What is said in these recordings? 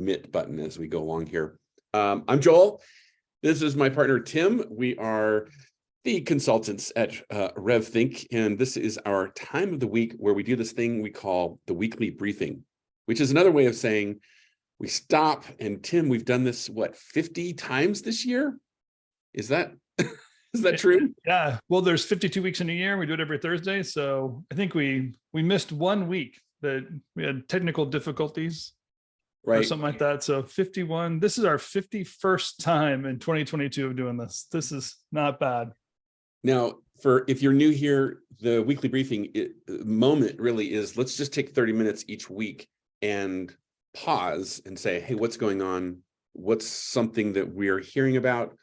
submit button as we go along here. I'm Joel. This is my partner, Tim. We are the consultants at RevThink, and this is our time of the week where we do this thing we call the weekly briefing, which is another way of saying we stop. And Tim, we've done this, 50 times this year? Is that true? Yeah. Well, there's 52 weeks in a year. We do it every Thursday. So I think we missed 1 week that we had technical difficulties. Right. Or something like that. So 51, this is our 51st time in 2022 of doing this. This is not bad. Now, if you're new here, the weekly briefing moment really is, let's just take 30 minutes each week and pause and say, hey, what's going on? What's something that we're hearing about?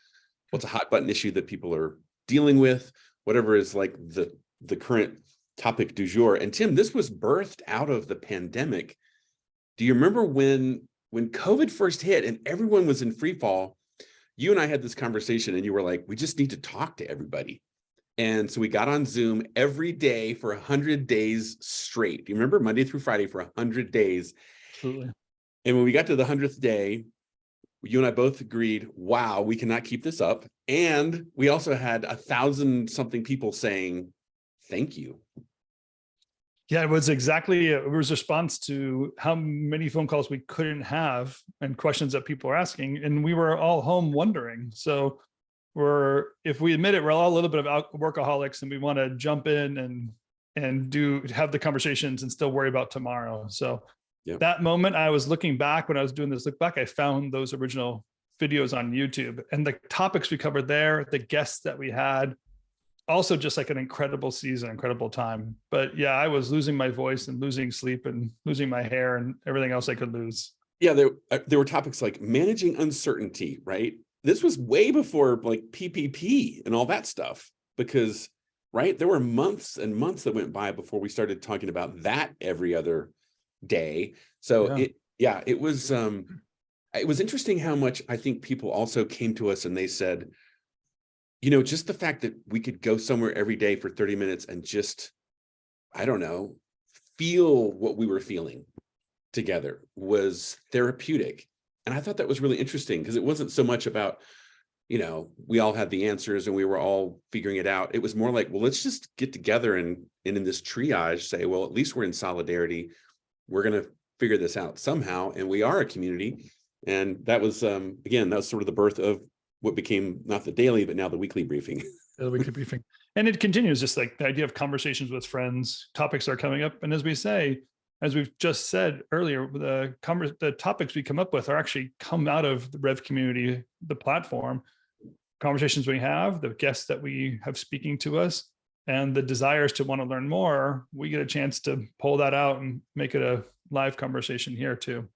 What's a hot button issue that people are dealing with? Whatever is like the current topic du jour. And Tim, this was birthed out of the pandemic. Do you remember when COVID first hit and everyone was in free fall? You and I had this conversation and you were like, we just need to talk to everybody. And so we got on Zoom every day for 100 days straight. Do you remember? Monday through Friday for 100 days. Absolutely. And when we got to the 100th day, you and I both agreed, wow, we cannot keep this up. And we also had 1,000 something people saying, thank you. Yeah, it was a response to how many phone calls we couldn't have and questions that people are asking. And we were all home wondering. So if we admit it, we're all a little bit of workaholics and we want to jump in and have the conversations and still worry about tomorrow. So that moment, I was looking back when I was doing this look back, I found those original videos on YouTube and the topics we covered there, the guests that we had. Also just like an incredible season, incredible time. But yeah, I was losing my voice and losing sleep and losing my hair and everything else I could lose. Yeah, there were topics like managing uncertainty, right? This was way before like PPP and all that stuff, because, right, there were months and months that went by before we started talking about that every other day. So it was interesting how much I think people also came to us and they said, just the fact that we could go somewhere every day for 30 minutes and just, I don't know, feel what we were feeling together was therapeutic. And I thought that was really interesting because it wasn't so much about, we all had the answers and we were all figuring it out. It was more like, well, let's just get together and in this triage say, well, at least we're in solidarity. We're going to figure this out somehow. And we are a community. And that was, again, that was sort of the birth of what became not the daily, but now the weekly briefing. The weekly briefing. And it continues, just like the idea of conversations with friends, topics are coming up. And as we've just said earlier, the topics we come up with are actually come out of the RevCommunity, the platform, conversations we have, the guests that we have speaking to us, and the desires to want to learn more. We get a chance to pull that out and make it a live conversation here too.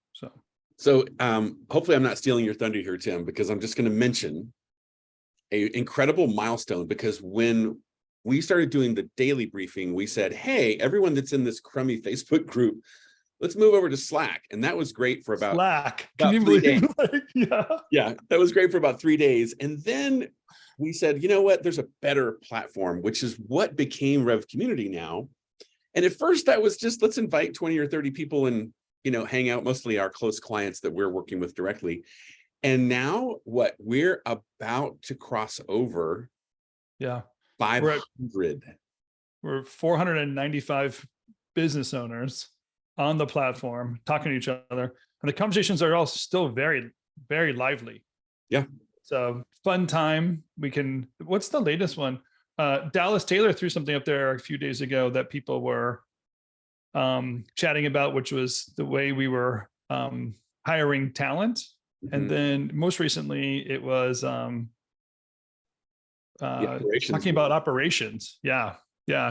So hopefully I'm not stealing your thunder here, Tim, because I'm just going to mention an incredible milestone, because when we started doing the daily briefing, we said, hey, everyone that's in this crummy Facebook group, let's move over to Slack. And that was great for about Slack. Can you believe it? Yeah, that was great for about 3 days. And then we said, you know what, there's a better platform, which is what became RevCommunity now. And at first that was just, let's invite 20 or 30 people and hang out, mostly our close clients that we're working with directly. And now we're about to cross over 500. We're 495 business owners on the platform talking to each other. And the conversations are all still very, very lively. Yeah. So fun time. What's the latest one? Dallas Taylor threw something up there a few days ago that people were chatting about, which was the way we were hiring talent. Mm-hmm. And then most recently it was talking about operations. Yeah.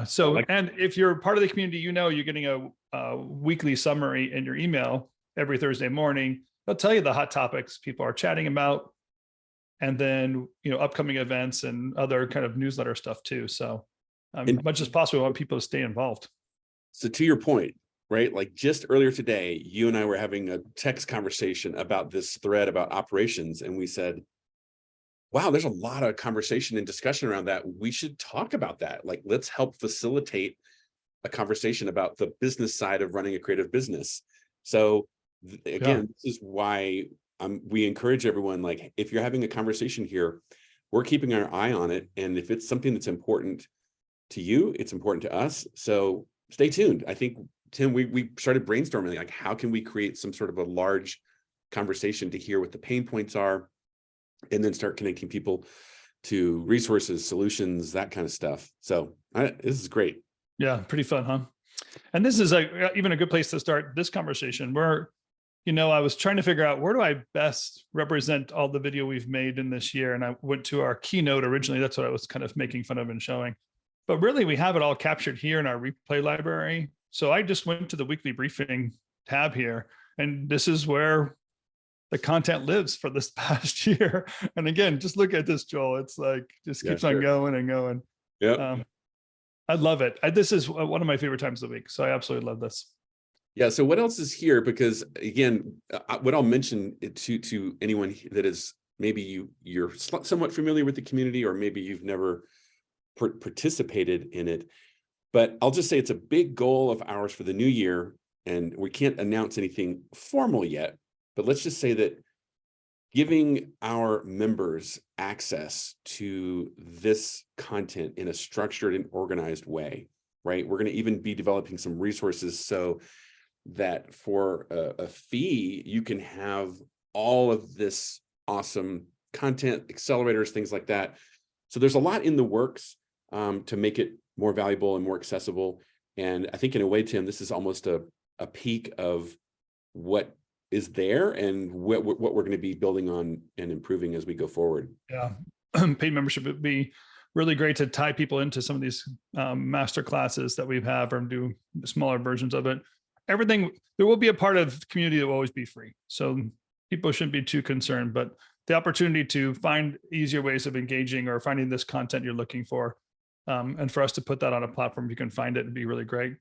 So, and if you're part of the community, you're getting a weekly summary in your email every Thursday morning. They'll tell you the hot topics people are chatting about, and then, upcoming events and other kind of newsletter stuff too. So as much as possible, I want people to stay involved. So to your point, right? Like just earlier today, you and I were having a text conversation about this thread about operations. And we said, wow, there's a lot of conversation and discussion around that. We should talk about that. Like, let's help facilitate a conversation about the business side of running a creative business. So Again, this is why we encourage everyone, like, if you're having a conversation here, we're keeping our eye on it. And if it's something that's important to you, it's important to us. So stay tuned. I think, Tim, we started brainstorming, like, how can we create some sort of a large conversation to hear what the pain points are, and then start connecting people to resources, solutions, that kind of stuff. So this is great. Yeah, pretty fun, huh? And this is even a good place to start this conversation where, I was trying to figure out, where do I best represent all the video we've made in this year? And I went to our keynote originally. That's what I was kind of making fun of and showing. But really, we have it all captured here in our replay library. So I just went to the weekly briefing tab here, and this is where the content lives for this past year. And again, just look at this, Joel. It's like, just keeps on going and going. Yeah. I love it. This is one of my favorite times of the week. So I absolutely love this. Yeah. So what else is here? Because again, what I'll mention to anyone that is, maybe you're somewhat familiar with the community, or maybe you've never participated in it, but I'll just say it's a big goal of ours for the new year, and we can't announce anything formal yet, but let's just say that giving our members access to this content in a structured and organized way, right? We're going to even be developing some resources so that for a fee, you can have all of this awesome content, accelerators, things like that. So there's a lot in the works to make it more valuable and more accessible. And I think in a way, Tim, this is almost a peak of what is there and what we're going to be building on and improving as we go forward. Yeah. Paid membership would be really great to tie people into some of these master classes that we have, or do smaller versions of it. Everything, there will be a part of the community that will always be free. So people shouldn't be too concerned, but the opportunity to find easier ways of engaging or finding this content you're looking for, and for us to put that on a platform, you can find it and be really great.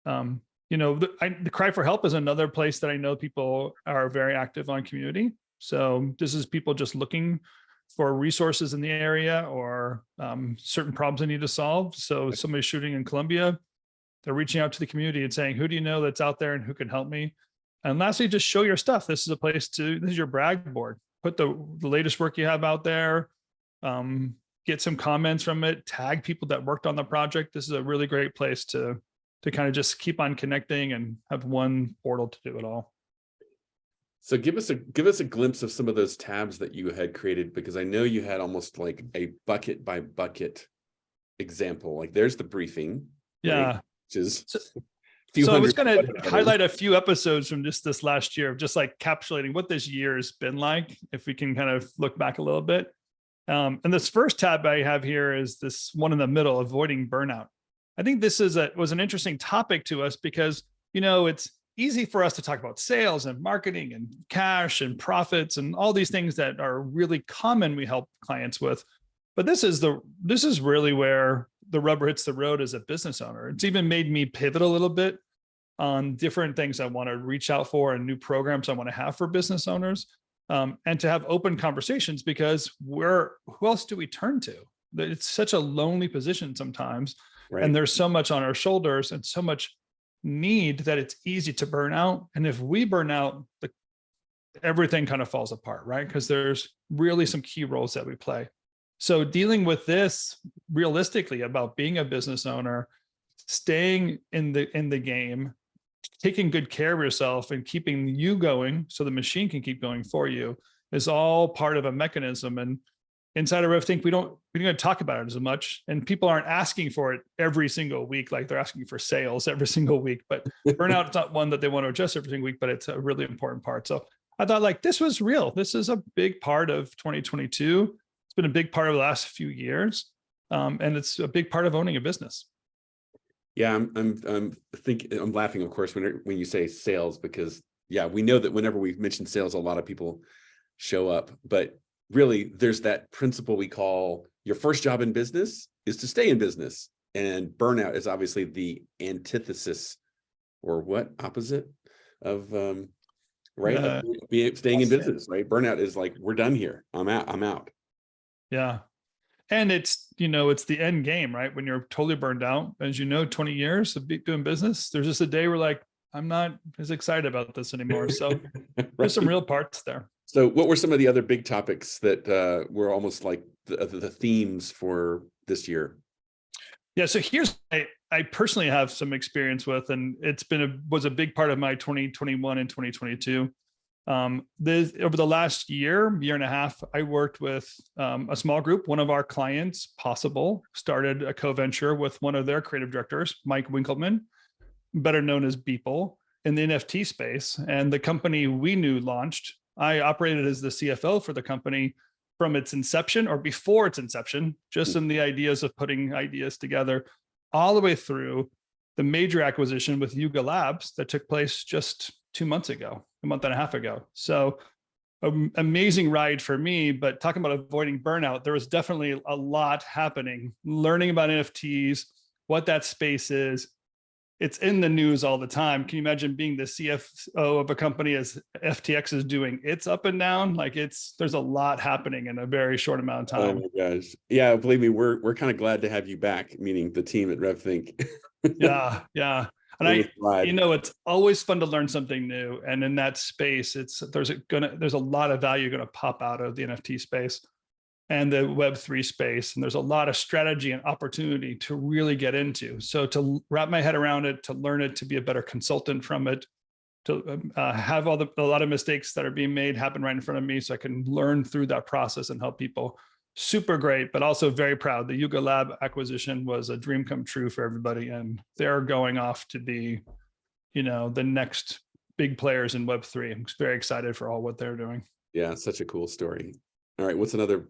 The Cry for Help is another place that I know people are very active on community. So this is people just looking for resources in the area, or certain problems they need to solve. So somebody's shooting in Colombia, they're reaching out to the community and saying, who do you know that's out there and who can help me? And lastly, just show your stuff. This is a place this is your brag board. Put the latest work you have out there, get some comments from it, tag people that worked on the project. This is a really great place to kind of just keep on connecting and have one portal to do it all. So give us a glimpse of some of those tabs that you had created, because I know you had almost like a bucket by bucket example. Like there's the briefing. Yeah. Right? Which is so I was going to highlight a few episodes from just this last year of just like encapsulating what this year has been like, if we can kind of look back a little bit. And this first tab I have here is this one in the middle, avoiding burnout. I think this was an interesting topic to us because, it's easy for us to talk about sales and marketing and cash and profits and all these things that are really common we help clients with. But this is really where the rubber hits the road as a business owner. It's even made me pivot a little bit on different things I want to reach out for and new programs I want to have for business owners, and to have open conversations, because who else do we turn to? It's such a lonely position sometimes. Right. And there's so much on our shoulders and so much need that it's easy to burn out. And if we burn out, everything kind of falls apart, right? Because there's really some key roles that we play. So dealing with this realistically about being a business owner, staying in the game, taking good care of yourself and keeping you going so the machine can keep going for you, is all part of a mechanism. And inside of RevThink, we don't talk about it as much, and people aren't asking for it every single week like they're asking for sales every single week. But burnout is not one that they want to address every single week, but it's a really important part. So I thought this was real. This is a big part of 2022. It's been a big part of the last few years, and it's a big part of owning a business. Yeah, I'm laughing, of course, when you say sales, because we know that whenever we mention sales, a lot of people show up, but really there's that principle we call your first job in business is to stay in business, and burnout is obviously the antithesis, or what opposite of staying in business, right? Burnout is like, we're done here. I'm out. Yeah. And it's the end game, right? When you're totally burned out, as 20 years of doing business, there's just a day where I'm not as excited about this anymore. So Right. there's some real parts there. So what were some of the other big topics that were almost like the themes for this year? Yeah. So here's, I personally have some experience with, and was a big part of my 2021 and 2022. Over the last year and a half, I worked with a small group. One of our clients, Possible, started a co-venture with one of their creative directors, Mike Winkleman, better known as Beeple, in the NFT space. And the company we knew launched, I operated as the CFO for the company from its inception, or before its inception, just in the ideas of putting ideas together, all the way through the major acquisition with Yuga Labs that took place just 2 months ago, a month and a half ago. So amazing ride for me, but talking about avoiding burnout, there was definitely a lot happening, learning about NFTs, what that space is. It's in the news all the time. Can you imagine being the CFO of a company as FTX is doing its up and down? Like there's a lot happening in a very short amount of time. Oh my gosh. Yeah, believe me, we're kind of glad to have you back, meaning the team at RevThink. Yeah. And it's always fun to learn something new. And in that space, there's a lot of value going to pop out of the NFT space and the Web3 space. And there's a lot of strategy and opportunity to really get into. So to wrap my head around it, to learn it, to be a better consultant from it, to have a lot of mistakes that are being made happen right in front of me so I can learn through that process and help people. Super great, but also very proud. The Yuga Lab acquisition was a dream come true for everybody. And they're going off to be, the next big players in Web3. I'm very excited for all what they're doing. Yeah, such a cool story. All right, what's another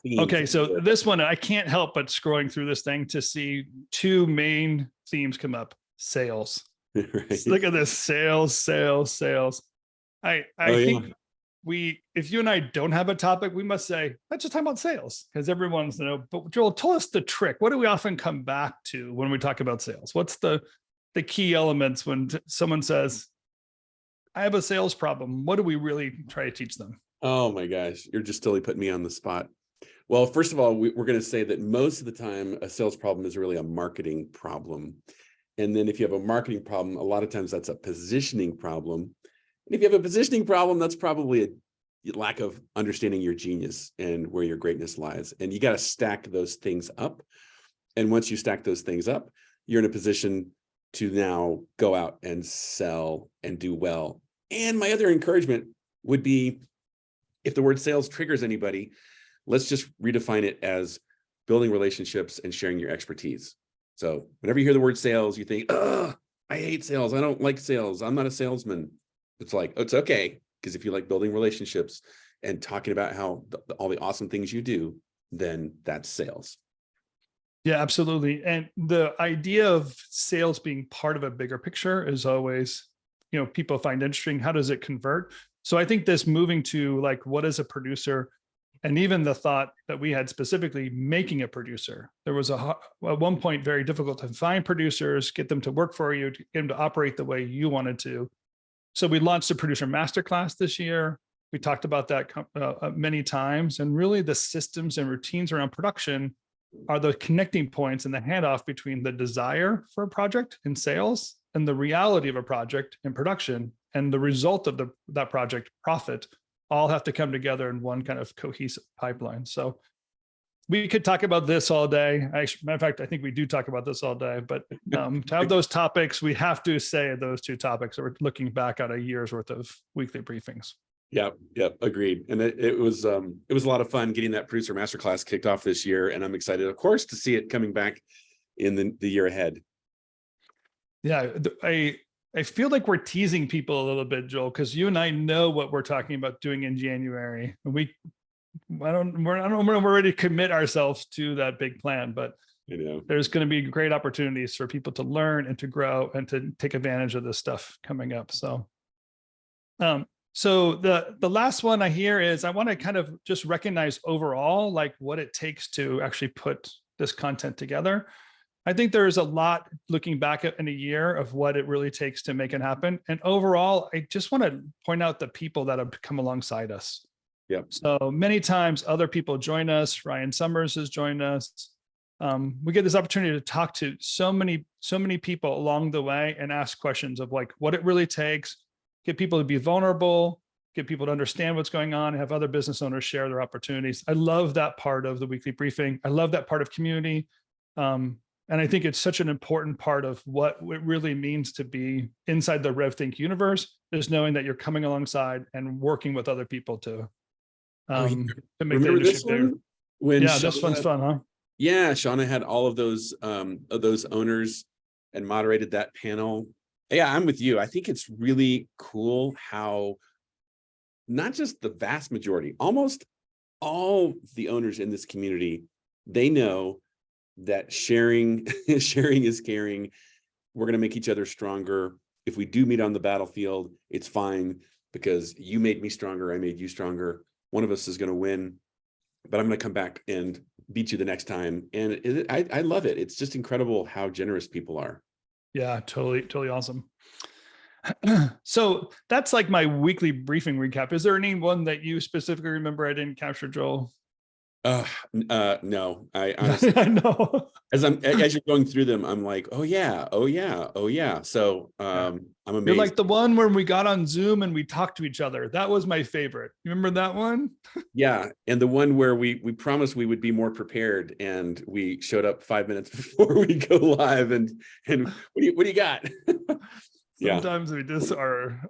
theme? Okay, so this one, I can't help but scrolling through this thing to see two main themes come up. Sales. Right. Look at this, sales. I think if you and I don't have a topic, we must say, let's just talk about sales, because everyone's, but Joel, tell us the trick. What do we often come back to when we talk about sales? What's the key elements when someone says, I have a sales problem? What do we really try to teach them? Oh my gosh, you're just totally putting me on the spot. Well, first of all, we're going to say that most of the time a sales problem is really a marketing problem. And then if you have a marketing problem, a lot of times that's a positioning problem. And if you have a positioning problem, that's probably a lack of understanding your genius and where your greatness lies. And you got to stack those things up. And once you stack those things up, you're in a position to now go out and sell and do well. And my other encouragement would be, if the word sales triggers anybody, let's just redefine it as building relationships and sharing your expertise. So whenever you hear the word sales, you think, oh, I hate sales. I don't like sales. I'm not a salesman. It's like, oh, it's okay. Because if you like building relationships and talking about how all the awesome things you do, then that's sales. Yeah, absolutely. And the idea of sales being part of a bigger picture is always, people find interesting. How does it convert? So I think this moving to like, what is a producer? And even the thought that we had specifically making a producer, there was at one point very difficult to find producers, get them to work for you, get them to operate the way you wanted to. So we launched a producer masterclass this year. We talked about that many times, and really the systems and routines around production are the connecting points and the handoff between the desire for a project in sales and the reality of a project in production, and the result of that project, profit, all have to come together in one kind of cohesive pipeline. So we could talk about this all day. Matter of fact, I think we do talk about this all day, but to have those topics, we have to say those two topics. So we're looking back at a year's worth of weekly briefings. Yep, agreed. And it was a lot of fun getting that producer masterclass kicked off this year. And I'm excited, of course, to see it coming back in the year ahead. Yeah, I feel like we're teasing people a little bit, Joel, because you and I know what we're talking about doing in January. And I don't know when we're ready to commit ourselves to that big plan, but there's going to be great opportunities for people to learn and to grow and to take advantage of this stuff coming up. So, so the last one I hear is, I want to kind of just recognize overall, like what it takes to actually put this content together. I think there's a lot looking back in a year of what it really takes to make it happen. And overall, I just want to point out the people that have come alongside us. Yep. So many times other people join us. Ryan Summers has joined us. we get this opportunity to talk to so many people along the way and ask questions of like what it really takes, get people to be vulnerable, get people to understand what's going on, and have other business owners share their opportunities. I love that part of the weekly briefing. I love that part of community. And I think it's such an important part of what it really means to be inside the RevThink universe, is knowing that you're coming alongside and working with other people to make the Remember this initiative bigger. one? When Yeah, this one's fun, huh? Yeah, Shauna had all of those owners and moderated that panel. Yeah, I'm with you. I think it's really cool how not just the vast majority, almost all the owners in this community, they know that sharing is caring. We're going to make each other stronger. If we do meet on the battlefield, it's fine because you made me stronger, I made you stronger. One of us is going to win, but I'm going to come back and beat you the next time. And I love it. It's just incredible how generous people are. Yeah, totally awesome. So that's like my weekly briefing recap. Is there any one that you specifically remember I didn't capture, Joel? No, I honestly, I know. as you're going through them, I'm like, oh yeah. So I'm amazed. You're like the one where we got on Zoom and we talked to each other. That was my favorite. You remember that one? Yeah, and the one where we promised we would be more prepared, and we showed up 5 minutes before we go live. And what do you got? Sometimes we just are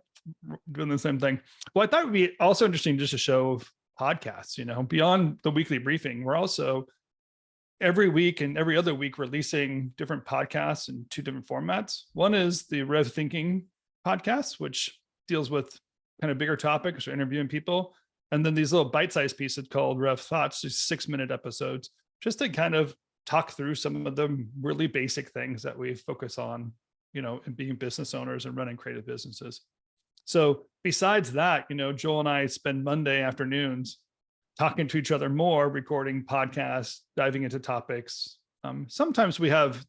doing the same thing. Well, I thought it would be also interesting just to show podcasts, beyond the weekly briefing. We're also every week and every other week releasing different podcasts in two different formats. One is the RevThinking podcast, which deals with kind of bigger topics or interviewing people. And then these little bite-sized pieces called Rev Thoughts, just 6-minute episodes, just to kind of talk through some of the really basic things that we focus on, in being business owners and running creative businesses. So besides that, Joel and I spend Monday afternoons talking to each other more, recording podcasts, diving into topics. Sometimes we have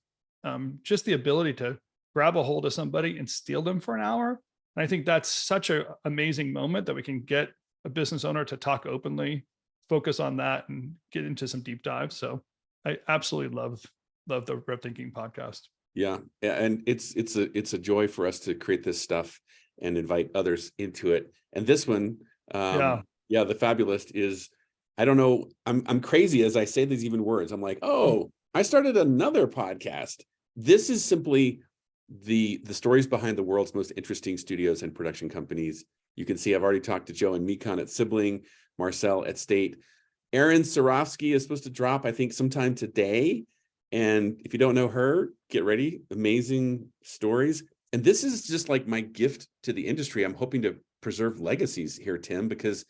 just the ability to grab a hold of somebody and steal them for an hour. And I think that's such an amazing moment that we can get a business owner to talk openly, focus on that, and get into some deep dives. So I absolutely love the RevThinking podcast. Yeah, and it's a joy for us to create this stuff and invite others into it. And this one, the Fabulist is, I don't know, I'm crazy as I say these even words. I'm like, oh, I started another podcast. This is simply the stories behind the world's most interesting studios and production companies. You can see I've already talked to Joe and Mikon at Sibling, Marcel at State. Erin Sarofsky is supposed to drop, I think, sometime today. And if you don't know her, get ready. Amazing stories. And this is just like my gift to the industry. I'm hoping to preserve legacies here, Tim, because,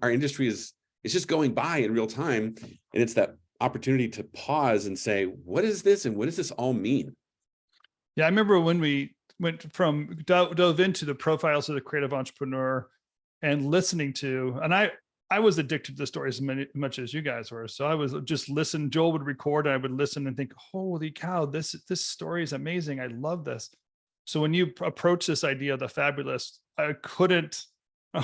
our industry is just going by in real time. And it's that opportunity to pause and say, what is this? And what does this all mean? Yeah, I remember when we dove into the profiles of the creative entrepreneur and listening to, and I was addicted to the stories as much as you guys were. So I was just listen. Joel would record, and I would listen and think, holy cow, this story is amazing. I love this. So when you approach this idea of the Fabulous, I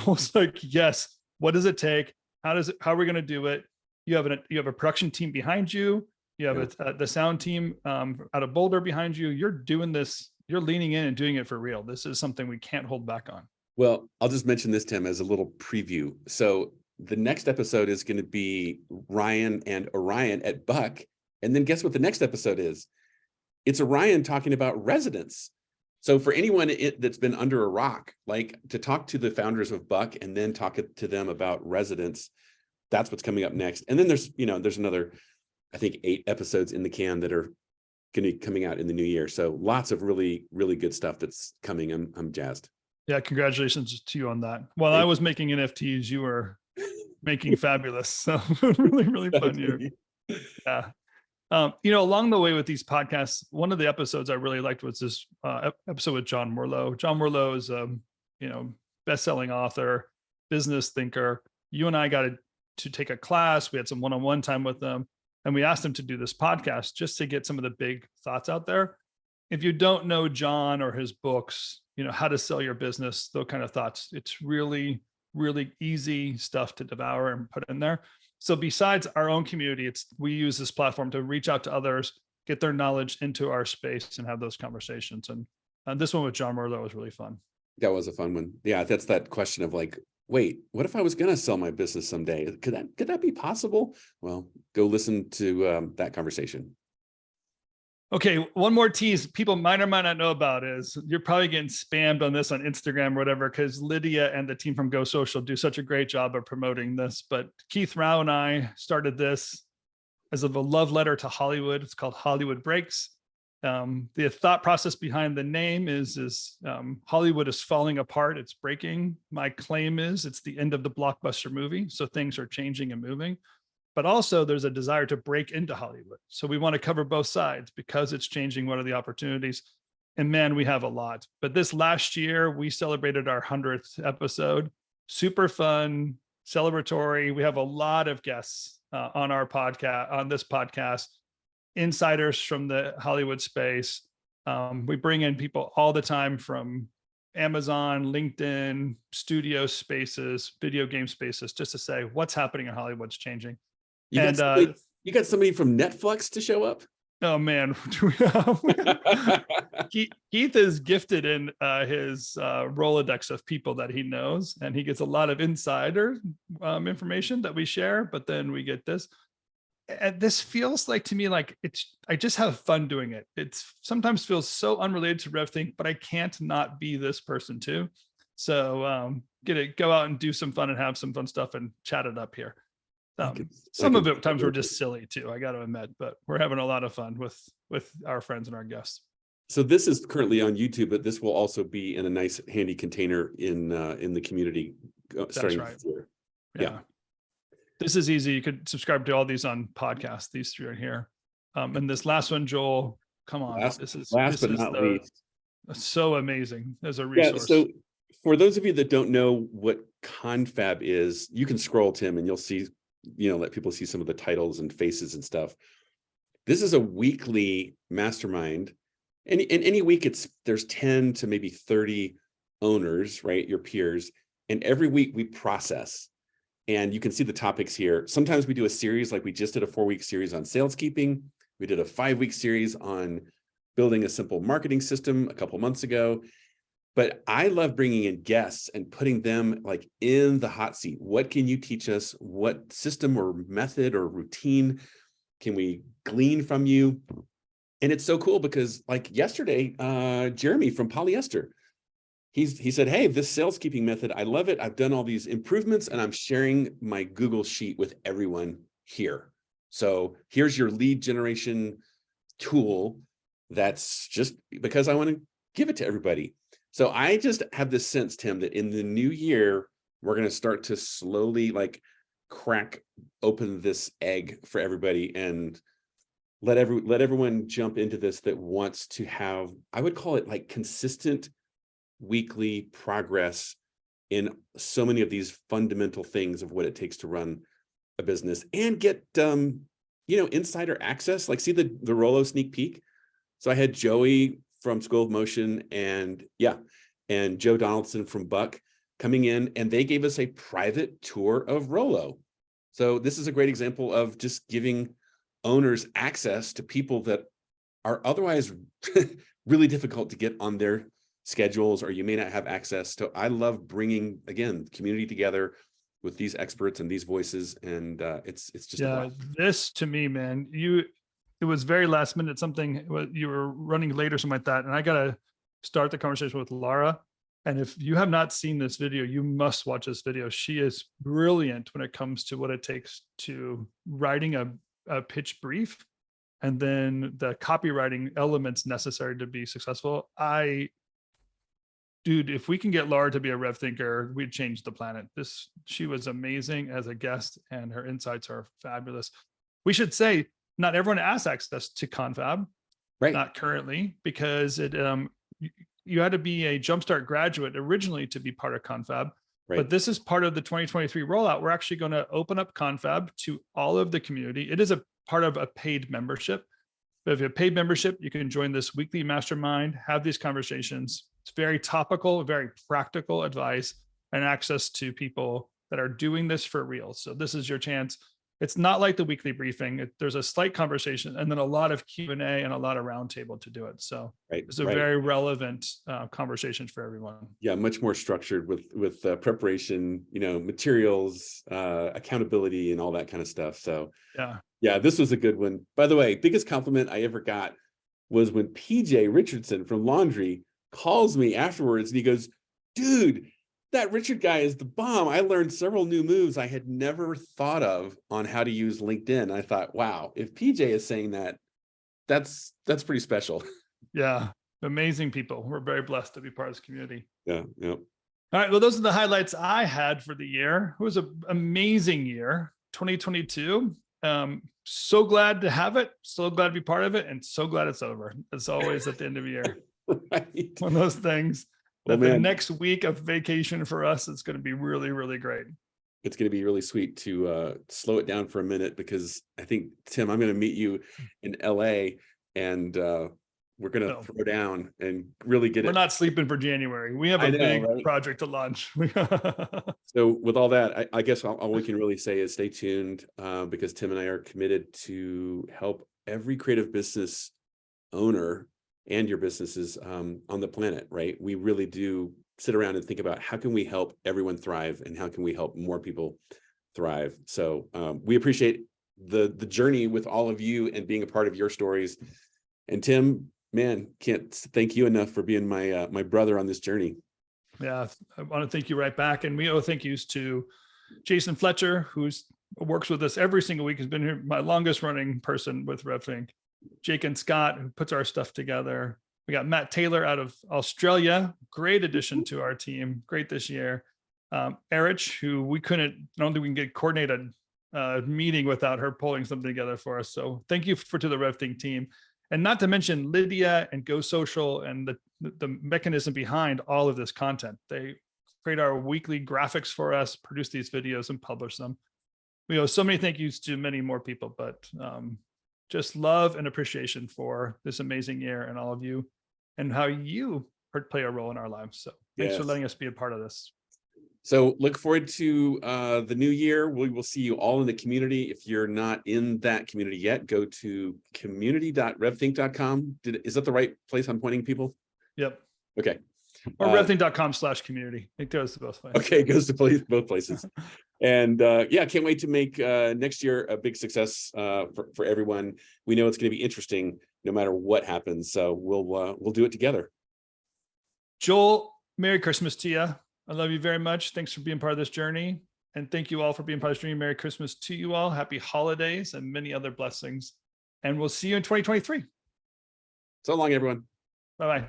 was like, yes, what does it take? How are we going to do it? You have a production team behind you. You have the sound team out of Boulder behind you. You're doing this. You're leaning in and doing it for real. This is something we can't hold back on. Well, I'll just mention this, Tim, as a little preview. So the next episode is going to be Ryan and Orion at Buck. And then guess what the next episode is? It's Orion talking about residents. So for anyone that's been under a rock, like to talk to the founders of Buck and then talk to them about residents, that's what's coming up next. And then there's another, I think, 8 episodes in the can that are going to be coming out in the new year. So lots of really, really good stuff that's coming. I'm jazzed. Yeah, congratulations to you on that. While I was making NFTs, you were making Fabulous. So really, really fun year. Yeah. Along the way with these podcasts, one of the episodes I really liked was this episode with John Morlow. John Morlow is best-selling author, business thinker. You and I got to take a class. We had some one-on-one time with them, and we asked him to do this podcast just to get some of the big thoughts out there. If you don't know John or his books, how to sell your business, those kind of thoughts, it's really, really easy stuff to devour and put in there. So besides our own community, we use this platform to reach out to others, get their knowledge into our space and have those conversations. And this one with John Merlo was really fun. That was a fun one. Yeah, that's that question of like, wait, what if I was going to sell my business someday? Could that be possible? Well, go listen to that conversation. Okay, one more tease people might or might not know about is you're probably getting spammed on this on Instagram or whatever, because Lydia and the team from Go Social do such a great job of promoting this. But Keith Rao and I started this as a love letter to Hollywood. It's called Hollywood Breaks. The thought process behind the name is Hollywood is falling apart. It's breaking. My claim is it's the end of the blockbuster movie. So things are changing and moving. But also there's a desire to break into Hollywood. So we want to cover both sides because it's changing. What are the opportunities? And man, we have a lot. But this last year, we celebrated our 100th episode. Super fun, celebratory. We have a lot of guests on this podcast, insiders from the Hollywood space. We bring in people all the time from Amazon, LinkedIn, studio spaces, video game spaces, just to say what's happening in Hollywood's changing. You got somebody from Netflix to show up? Oh man, Keith is gifted in his Rolodex of people that he knows, and he gets a lot of insider information that we share. But then we get this, and this feels like to me like I just have fun doing it. It's sometimes feels so unrelated to RevThink, but I can't not be this person too. So go out and do some fun and have some fun stuff and chat it up here. Some of it times we're just silly too, I got to admit, but we're having a lot of fun with our friends and our guests. So this is currently on YouTube, but this will also be in a nice handy container in the community starting right. this year. Yeah. This is easy. You could subscribe to all these on podcasts, these three are here. And this last one, Joel, come on. This is not least. So amazing as a resource. Yeah, so for those of you that don't know what Confab is, you can scroll, Tim, and you'll see, let people see some of the titles and faces and stuff. This is a weekly mastermind. And in any week, there's 10 to maybe 30 owners, right? Your peers. And every week we process. And you can see the topics here. Sometimes we do a series, like we just did a 4-week series on saleskeeping. We did a 5-week series on building a simple marketing system a couple months ago. But I love bringing in guests and putting them like in the hot seat. What can you teach us? What system or method or routine can we glean from you? And it's so cool because like yesterday, Jeremy from Polyester, he said, hey, this saleskeeping method, I love it. I've done all these improvements and I'm sharing my Google Sheet with everyone here. So here's your lead generation tool. That's just because I want to give it to everybody. So I just have this sense, Tim, that in the new year, we're going to start to slowly like crack open this egg for everybody and let everyone jump into this that wants to have, I would call it like consistent weekly progress in so many of these fundamental things of what it takes to run a business and get, insider access, like see the Rollo sneak peek. So I had Joey from School of Motion and Joe Donaldson from Buck coming in, and they gave us a private tour of Rollo. So this is a great example of just giving owners access to people that are otherwise really difficult to get on their schedules, or you may not have access to. I love bringing, again, community together with these experts and these voices, and it's just a blast. This to me, man, it was very last minute, something you were running late or something like that. And I got to start the conversation with Laura. And if you have not seen this video, you must watch this video. She is brilliant when it comes to what it takes to writing a pitch brief and then the copywriting elements necessary to be successful. Dude, if we can get Laura to be a rev thinker, we'd change the planet. She was amazing as a guest and her insights are fabulous. We should say, not everyone has access to Confab, right? Not currently, because you had to be a Jumpstart graduate originally to be part of Confab. Right. But this is part of the 2023 rollout. We're actually going to open up Confab to all of the community. It is a part of a paid membership. But if you have paid membership, you can join this weekly mastermind, have these conversations. It's very topical, very practical advice and access to people that are doing this for real. So this is your chance. it's not like the weekly briefing. There's a slight conversation and then a lot of Q&A and a lot of roundtable to do it. So it's a very relevant conversation for everyone. Yeah, much more structured with preparation, materials, accountability, and all that kind of stuff. So yeah, this was a good one. By the way, biggest compliment I ever got was when PJ Richardson from Laundry calls me afterwards and he goes, dude, that Richard guy is the bomb. I learned several new moves I had never thought of on how to use LinkedIn. I thought, wow, if PJ is saying that, that's pretty special. Yeah, amazing people. We're very blessed to be part of this community. Yeah. All right, well, those are the highlights I had for the year. It was an amazing year, 2022. So glad to have it, so glad to be part of it, and so glad it's over. As always at the end of the year. Right. One of those things. Well, the next week of vacation for us is going to be really, really great. It's going to be really sweet to slow it down for a minute, because I think, Tim, I'm going to meet you in LA, and we're going to throw down and really get it. We're not sleeping for January. We have a big project to launch. So with all that, I guess all we can really say is stay tuned, because Tim and I are committed to help every creative business owner and your businesses on the planet, right? We really do sit around and think about how can we help everyone thrive and how can we help more people thrive. So we appreciate the journey with all of you and being a part of your stories. And Tim, man, can't thank you enough for being my brother on this journey. Yeah, I want to thank you right back. And we owe thank yous to Jason Fletcher, who works with us every single week, has been here, my longest running person with RevThink. Jake and Scott, who puts our stuff together. We got Matt Taylor out of Australia, great addition to our team, great this year. Erich, who I don't think we can coordinate a meeting without her pulling something together for us. So thank you to the RevThink team. And not to mention Lydia and Go Social and the mechanism behind all of this content. They create our weekly graphics for us, produce these videos, and publish them. We owe so many thank yous to many more people, but just love and appreciation for this amazing year and all of you and how you play a role in our lives. So thanks for letting us be a part of this. So look forward to the new year. We will see you all in the community. If you're not in that community yet, go to community.revthink.com. Is that the right place I'm pointing people? Yep. Okay. Or revthink.com/community. It goes to both places. Okay, it goes to both places. And yeah, can't wait to make next year a big success for everyone. We know it's going to be interesting no matter what happens. So we'll do it together. Joel, Merry Christmas to you. I love you very much. Thanks for being part of this journey. And thank you all for being part of this journey. Merry Christmas to you all. Happy holidays and many other blessings. And we'll see you in 2023. So long, everyone. Bye-bye.